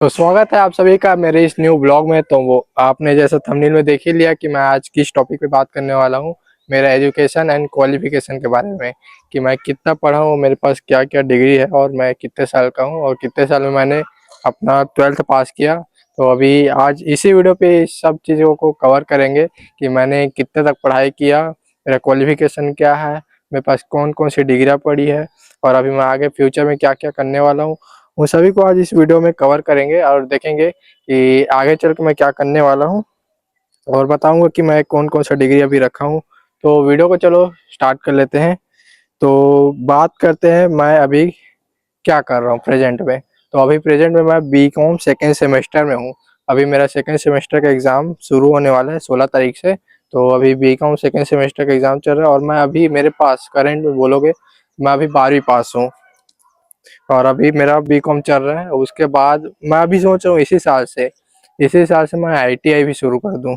तो स्वागत है आप सभी का मेरे इस न्यू ब्लॉग में। तो वो आपने जैसा थंबनेल में देख ही लिया कि मैं आज किस टॉपिक पे बात करने वाला हूँ। मेरा एजुकेशन एंड क्वालिफिकेशन के बारे में, कि मैं कितना पढ़ा हूँ, मेरे पास क्या क्या डिग्री है और मैं कितने साल का हूँ और कितने साल में मैंने अपना 12th पास किया। तो अभी आज इसी वीडियो पे इस सब चीज़ों को कवर करेंगे कि मैंने कितने तक पढ़ाई किया, मेरा क्वालिफिकेशन क्या है, मेरे पास कौन कौन सी डिग्रियाँ पड़ी है और अभी मैं आगे फ्यूचर में क्या क्या करने वाला हूँ। उन सभी को आज इस वीडियो में कवर करेंगे और देखेंगे कि आगे चल के मैं क्या करने वाला हूँ और बताऊंगा कि मैं कौन कौन सा डिग्री अभी रखा हूँ। तो वीडियो को चलो स्टार्ट कर लेते हैं। तो बात करते हैं मैं अभी क्या कर रहा हूँ प्रेजेंट में। तो अभी प्रेजेंट में मैं बी.कॉम सेकेंड सेमेस्टर में हूँ। अभी मेरा सेकेंड सेमेस्टर का एग्ज़ाम शुरू होने वाला है 16 तारीख से। तो अभी बी.कॉम सेकेंड सेमेस्टर का एग्ज़ाम चल रहा है और मैं अभी मेरे पास करंट में बोलोगे मैं अभी 12वीं पास हूँ और अभी मेरा बी.कॉम चल रहा है। उसके बाद मैं अभी सोच रहा हूँ इसी साल से मैं आईटीआई भी शुरू कर दूँ,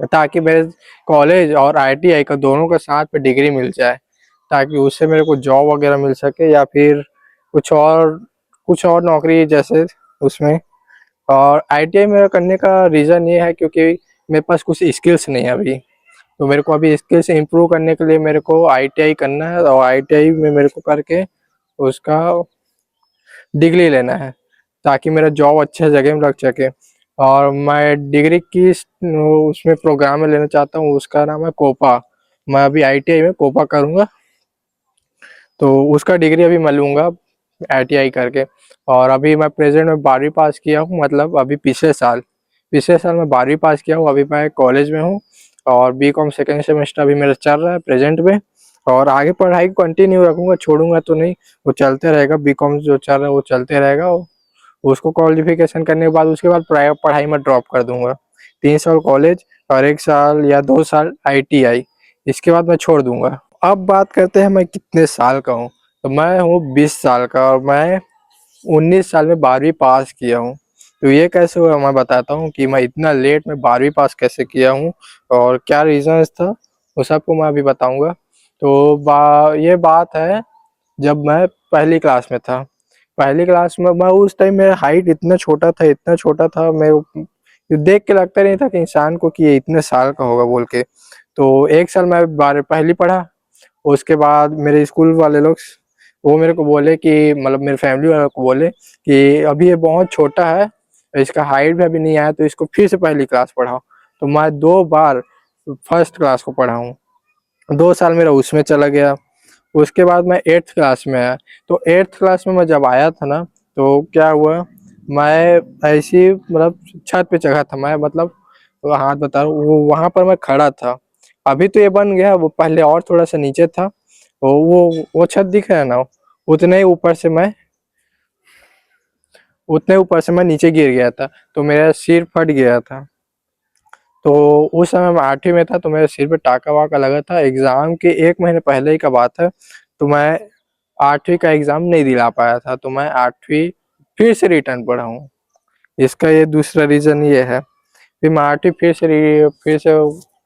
ताकि मेरे कॉलेज और आईटीआई का दोनों का साथ में डिग्री मिल जाए, ताकि उससे मेरे को जॉब वगैरह मिल सके या फिर कुछ और नौकरी जैसे उसमें। और आईटीआई मेरा करने का रीज़न ये है क्योंकि मेरे पास कुछ स्किल्स नहीं है अभी। तो मेरे को अभी स्किल्स इंप्रूव करने के लिए मेरे को आईटीआई करना है और आईटीआई में मेरे को करके उसका डिग्री लेना है, ताकि मेरा जॉब अच्छे जगह में लग सके। और मैं डिग्री की उसमें प्रोग्राम में लेना चाहता हूँ, उसका नाम है कोपा। मैं अभी आईटीआई में कोपा करूँगा, तो उसका डिग्री अभी मैं लूँगा आईटीआई करके। और अभी मैं प्रेजेंट में 12वीं पास किया हूँ, मतलब अभी पिछले साल मैं 12वीं पास किया हूँ। अभी मैं कॉलेज में हूँ और बी.कॉम सेकेंड सेमेस्टर अभी मेरा चल रहा है प्रेजेंट में। और आगे पढ़ाई कंटिन्यू रखूँगा, छोड़ूंगा तो नहीं, वो चलते रहेगा। बी.कॉम जो चल रहा है वो चलते रहेगा। उसको क्वालिफिकेशन करने के बाद उसके बाद पढ़ाई में ड्रॉप कर दूंगा। 3 साल कॉलेज और 1 साल या 2 साल आईटीआई, इसके बाद मैं छोड़ दूंगा। अब बात करते हैं मैं कितने साल का हूँ। तो मैं हूँ 20 साल का और मैं 19 साल में 12वीं पास किया हूँ। तो ये कैसे हुआ मैं बताता हूँ कि मैं इतना लेट में 12वीं पास कैसे किया हूँ और क्या रीजंस था, वो सबको मैं अभी बताऊँगा। तो ये बात है जब मैं पहली क्लास में था। पहली क्लास में मैं उस टाइम मेरा हाइट इतना छोटा था मैं देख के लगता नहीं था कि इंसान को कि ये इतने साल का होगा बोल के। तो 1 साल मैं बारह पहली पढ़ा। उसके बाद मेरे स्कूल वाले लोग वो मेरे को बोले कि मतलब मेरे फैमिली वालों को बोले कि अभी ये बहुत छोटा है, इसका हाइट भी अभी नहीं आया, तो इसको फिर से पहली क्लास पढ़ाओ। तो मैं 2 बार फर्स्ट क्लास को पढ़ा हूँ। 2 साल मेरा उसमें चला गया। उसके बाद मैं 8th क्लास में आया। तो 8th क्लास में मैं जब आया था ना, तो क्या हुआ, मैं ऐसी मतलब छत पे चढ़ा था मैं, मतलब वो हाथ बता रहा हूँ, वो वहाँ पर मैं खड़ा था। अभी तो ये बन गया, वो पहले और थोड़ा सा नीचे था। वो छत दिख रहा है ना, उतने ही ऊपर से मैं उतने ऊपर से मैं नीचे गिर गया था, तो मेरा सिर फट गया था। तो उस समय मैं 8वीं में था, तो मेरे सिर पे टाका वाका लगा था। एग्जाम के 1 महीने पहले ही का बात है। तो मैं 8वीं का एग्जाम नहीं दिला पाया था, तो मैं 8वीं फिर से रिटर्न पढ़ा हूँ। इसका ये दूसरा रीजन ये है। फिर मैं 8वीं फिर से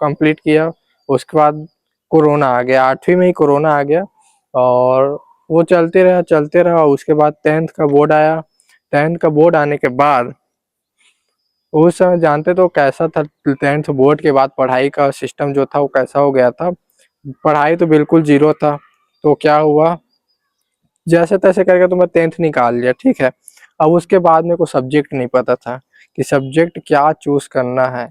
कंप्लीट किया। उसके बाद कोरोना आ गया, 8वीं में ही कोरोना आ गया और वो चलते रहा। उसके बाद 10th का बोर्ड आया। 10th का बोर्ड आने के बाद उस समय जानते तो कैसा था, 10th बोर्ड के बाद पढ़ाई का सिस्टम जो था वो कैसा हो गया था। पढ़ाई तो बिल्कुल जीरो था। तो क्या हुआ, जैसे तैसे करके तो मैं 10th निकाल लिया, ठीक है। अब उसके बाद मेरे को सब्जेक्ट नहीं पता था कि सब्जेक्ट क्या चूज करना है।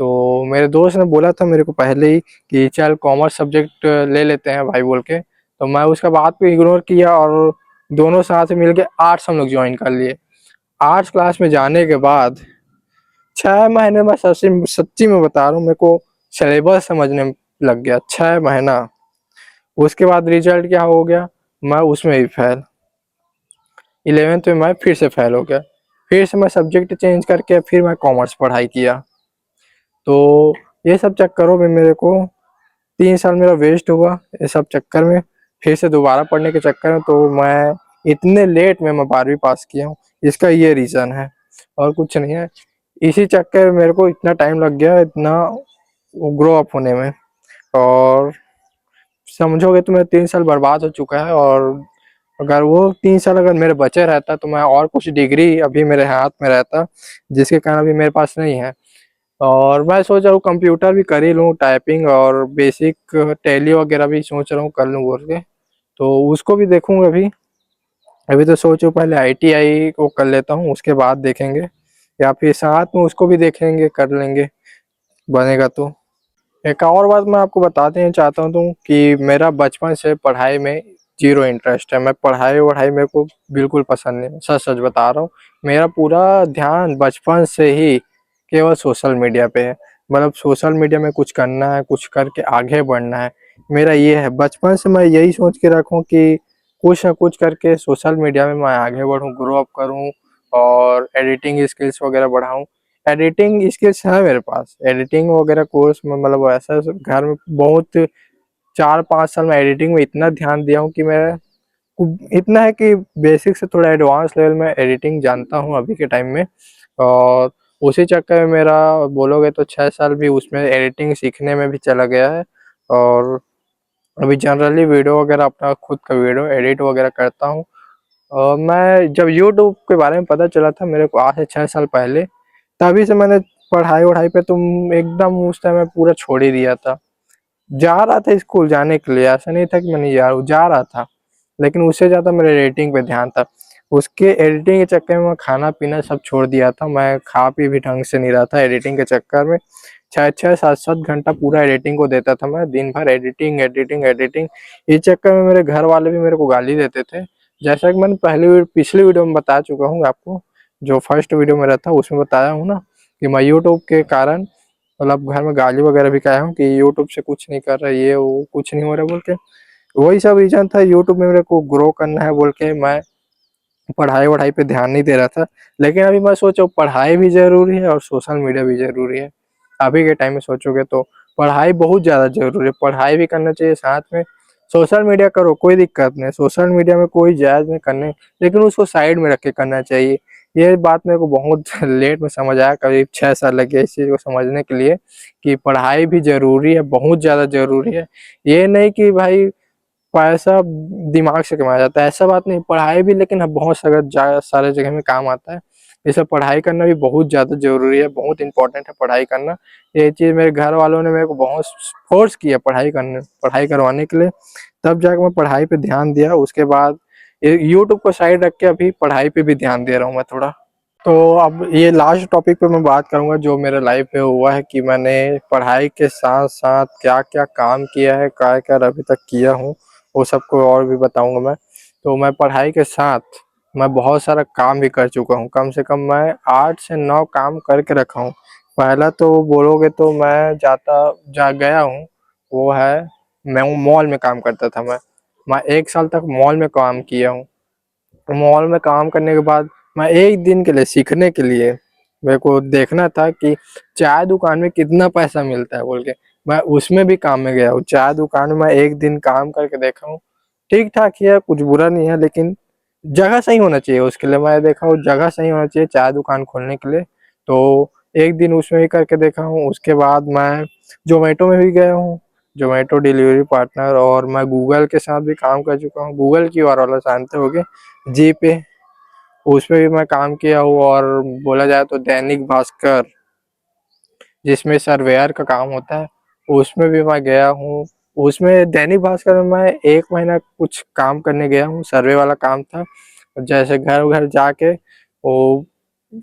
तो मेरे दोस्त ने बोला था मेरे को पहले ही कि चल कॉमर्स सब्जेक्ट ले लेते हैं भाई बोल के। तो मैं उसका बात को इग्नोर किया और दोनों साथ मिल के आर्ट्स हम लोग ज्वाइन कर लिए। आर्ट्स क्लास में जाने के बाद 6 महीने में सच्ची सच्ची में बता रहा हूँ, मेरे को सिलेबस समझने में लग गया 6 महीना। उसके बाद रिजल्ट क्या हो गया, मैं उसमें भी फेल। 11th में मैं फिर से फेल हो गया। फिर से मैं सब्जेक्ट चेंज करके फिर मैं कॉमर्स पढ़ाई किया। तो ये सब चक्करों में मेरे को 3 साल मेरा वेस्ट हुआ। ये सब चक्कर में फिर से दोबारा पढ़ने के चक्कर में तो मैं इतने लेट में मैं 12वीं पास किया हूँ। इसका ये रीज़न है और कुछ नहीं है। इसी चक्कर में मेरे को इतना टाइम लग गया, इतना ग्रो अप होने में। और समझोगे तो मेरा 3 साल बर्बाद हो चुका है और अगर वो 3 साल अगर मेरे बचे रहता तो मैं और कुछ डिग्री अभी मेरे हाथ में रहता, जिसके कारण अभी मेरे पास नहीं है। और मैं सोच रहा हूँ कंप्यूटर भी कर ही लूँ, टाइपिंग और बेसिक टैली वगैरह भी सोच रहा हूँ कर लूँ बोल के। तो उसको भी देखूँगा अभी। अभी तो सोचो पहले आईटीआई को कर लेता हूँ, उसके बाद देखेंगे, या फिर साथ में उसको भी देखेंगे, कर लेंगे, बनेगा तो। एक और बात मैं आपको बता देना चाहता हूँ तो कि मेरा बचपन से पढ़ाई में ज़ीरो इंटरेस्ट है। मैं पढ़ाई-वढ़ाई मेरे को बिल्कुल पसंद नहीं है, सच-सच बता रहा हूँ। मेरा पूरा ध्यान बचपन से ही केवल सोशल मीडिया पे है। मतलब सोशल मीडिया में कुछ करना है, कुछ करके आगे बढ़ना है, मेरा ये है। बचपन से मैं यही सोच के रखा हूँ कि कुछ ना कुछ करके सोशल मीडिया में मैं आगे बढ़ूँ, ग्रो अप करूँ और एडिटिंग स्किल्स वगैरह बढ़ाऊँ। एडिटिंग स्किल्स है मेरे पास, एडिटिंग वगैरह कोर्स में मतलब ऐसा घर में बहुत 4-5 साल में एडिटिंग में इतना ध्यान दिया हूँ कि मैं इतना है कि बेसिक से थोड़ा एडवांस लेवल में एडिटिंग जानता हूँ अभी के टाइम में। और उसी चक्कर में मेरा बोलोगे तो 6 साल भी उसमें एडिटिंग सीखने में भी चला गया है। और अभी जनरली वीडियो वगैरह अपना खुद का वीडियो एडिट वगैरह करता हूँ। मैं जब यूट्यूब के बारे में पता चला था मेरे को आज से 6 साल पहले, तभी से मैंने पढ़ाई-वढ़ाई पे तुम एकदम उस टाइम में पूरा छोड़ ही दिया था। जा रहा था स्कूल जाने के लिए, ऐसा नहीं था कि मैं नहीं जा रहा था, लेकिन उससे ज़्यादा मेरे एडिटिंग पे ध्यान था। उसके एडिटिंग के चक्कर में मैं खाना-पीना सब छोड़ दिया था, मैं खा-पी भी ढंग से नहीं रहा था एडिटिंग के चक्कर में। 6-6, 7-7 घंटा पूरा एडिटिंग को देता था मैं, दिन भर एडिटिंग, एडिटिंग, एडिटिंग। इस चक्कर में मेरे घर वाले भी मेरे को गाली देते थे। जैसा कि मैंने पिछली वीडियो में बता चुका हूँ आपको, जो फर्स्ट वीडियो मेरा था उसमें बताया हूँ ना कि मैं यूट्यूब के कारण मतलब घर में गाली वगैरह भी खाया हूँ कि यूट्यूब से कुछ नहीं कर रहा, ये वो कुछ नहीं हो रहा बोल के। वही सब रीज़न था, यूट्यूब में मेरे को ग्रो करना है बोल के मैं पढ़ाई-वढ़ाई पे ध्यान नहीं दे रहा था। लेकिन अभी मैं सोचा पढ़ाई भी ज़रूरी है और सोशल मीडिया भी ज़रूरी है। अभी के टाइम में सोचोगे तो पढ़ाई बहुत ज़्यादा ज़रूरी है, पढ़ाई भी करना चाहिए साथ में, सोशल मीडिया करो कोई दिक्कत नहीं है, सोशल मीडिया में कोई जायज़ नहीं करने, लेकिन उसको साइड में रख के करना चाहिए। ये बात मेरे को बहुत लेट में समझ आया, करीब 6 साल लगे इस चीज़ को समझने के लिए कि पढ़ाई भी ज़रूरी है, बहुत ज़्यादा ज़रूरी है। ये नहीं कि भाई पैसा दिमाग से कमाया जाता है, ऐसा बात नहीं, पढ़ाई भी लेकिन अब बहुत सारे जगह में काम आता है। इसलिए पढ़ाई करना भी बहुत ज़्यादा ज़रूरी है, बहुत इम्पोर्टेंट है पढ़ाई करना। ये चीज़ मेरे घर वालों ने मेरे को बहुत फ़ोर्स किया पढ़ाई करवाने के लिए, तब जाके मैं पढ़ाई पे ध्यान दिया। उसके बाद ये यूट्यूब को साइड रख के अभी पढ़ाई पे भी ध्यान दे रहा हूँ मैं थोड़ा। तो अब ये लास्ट टॉपिक पे मैं बात करूँगा जो मेरे लाइफ में हुआ है कि मैंने पढ़ाई के साथ-साथ क्या-क्या काम किया है, क्या-क्या अभी तक किया हूँ, वो सबको और भी बताऊँगा मैं। तो मैं पढ़ाई के साथ मैं बहुत सारा काम भी कर चुका हूँ, कम से कम मैं 8 से 9 काम करके रखा हूँ। पहला तो बोलोगे तो मैं जा गया हूँ, वो है मैं मॉल में काम करता था मैं। मैं 1 साल तक मॉल में काम किया हूँ। मॉल में काम करने के बाद मैं 1 दिन के लिए सीखने के लिए मेरे को देखना था कि चाय दुकान में कितना पैसा मिलता है बोल के, मैं उसमें भी काम में गया हूँ। चाय दुकान में मैं 1 दिन काम करके देखा हूँ, ठीक-ठाक ही है, कुछ बुरा नहीं है, लेकिन जगह सही होना चाहिए उसके लिए। मैं देखा हूँ जगह सही होना चाहिए चाय दुकान खोलने के लिए, तो 1 दिन उसमें भी करके देखा हूँ। उसके बाद मैं ज़ोमैटो में भी गया हूँ, ज़ोमैटो डिलीवरी पार्टनर, और मैं गूगल के साथ भी काम कर चुका हूँ। गूगल क्यूआर वाला जानते होंगे, जीपे, उसपे भी मैं काम किया हूँ। और बोला जाए तो दैनिक भास्कर जिसमें सर्वेयर का काम होता है, उसमें भी मैं गया हूँ। उसमें दैनिक भास्कर में मैं 1 महीना कुछ काम करने गया हूँ, सर्वे वाला काम था। जैसे घर-घर जाके वो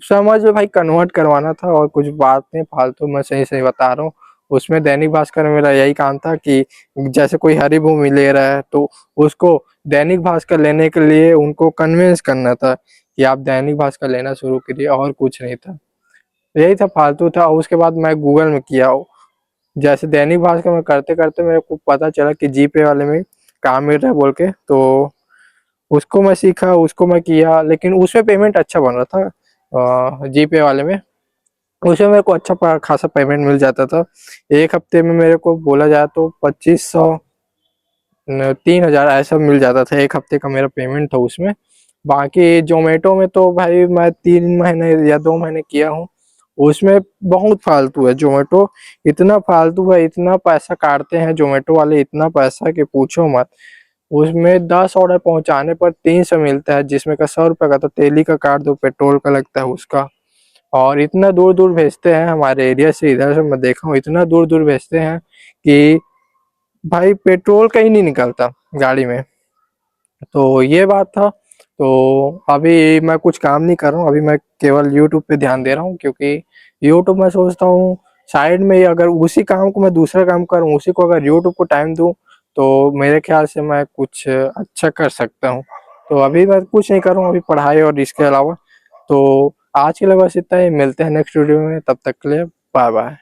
समझ लो भाई कन्वर्ट करवाना था, और कुछ बात नहीं फालतू, मैं सही-सही बता रहा हूँ। उसमें दैनिक भास्कर में मेरा यही काम था कि जैसे कोई हरी-भूमि ले रहा है तो उसको दैनिक भास्कर लेने के लिए उनको कन्विंस करना था कि आप दैनिक भास्कर लेना शुरू करिए, और कुछ नहीं था। यही था, फालतू था। और उसके बाद मैं गूगल में किया हूँ। जैसे दैनिक भास्कर में करते-करते मेरे को पता चला कि जीपे वाले में काम मिल रहा है बोल के, तो उसको मैं सीखा, उसको मैं किया, लेकिन उसमें पेमेंट अच्छा बन रहा था जीपे वाले में। उसमें मेरे को अच्छा खासा पेमेंट मिल जाता था। 1 हफ्ते में मेरे को बोला जाए तो 2500 न 3000 ऐसा मिल जाता था, 1 हफ्ते का मेरा पेमेंट था उसमें। बाकी ज़ोमैटो में तो भाई मैं 3 महीने या 2 महीने किया हूँ, उसमें बहुत फालतू है ज़ोमैटो, इतना फालतू है, इतना पैसा काटते हैं ज़ोमैटो वाले, इतना पैसा कि पूछो मत। उसमें 10 ऑर्डर पहुंचाने पर 300 मिलता है, जिसमें का 100 रुपये का तो तेली का काट दो, पेट्रोल का लगता है उसका। और इतना दूर दूर भेजते हैं, हमारे एरिया से इधर से मैं देखा हूँ इतना दूर दूर भेजते हैं कि भाई पेट्रोल का ही नहीं निकलता गाड़ी में। तो ये बात था। तो अभी मैं कुछ काम नहीं कर रहा हूँ, अभी मैं केवल यूट्यूब पे ध्यान दे रहा हूँ, क्योंकि यूट्यूब मैं सोचता हूँ साइड में ही अगर उसी काम को मैं दूसरा काम करूँ, उसी को अगर यूट्यूब को टाइम दूँ, तो मेरे ख्याल से मैं कुछ अच्छा कर सकता हूँ। तो अभी मैं कुछ नहीं कर रहा हूँ, अभी पढ़ाई और इसके अलावा। तो आज के लिए बस इतना ही, मिलते हैं नेक्स्ट वीडियो में, तब तक के लिए बाय बाय।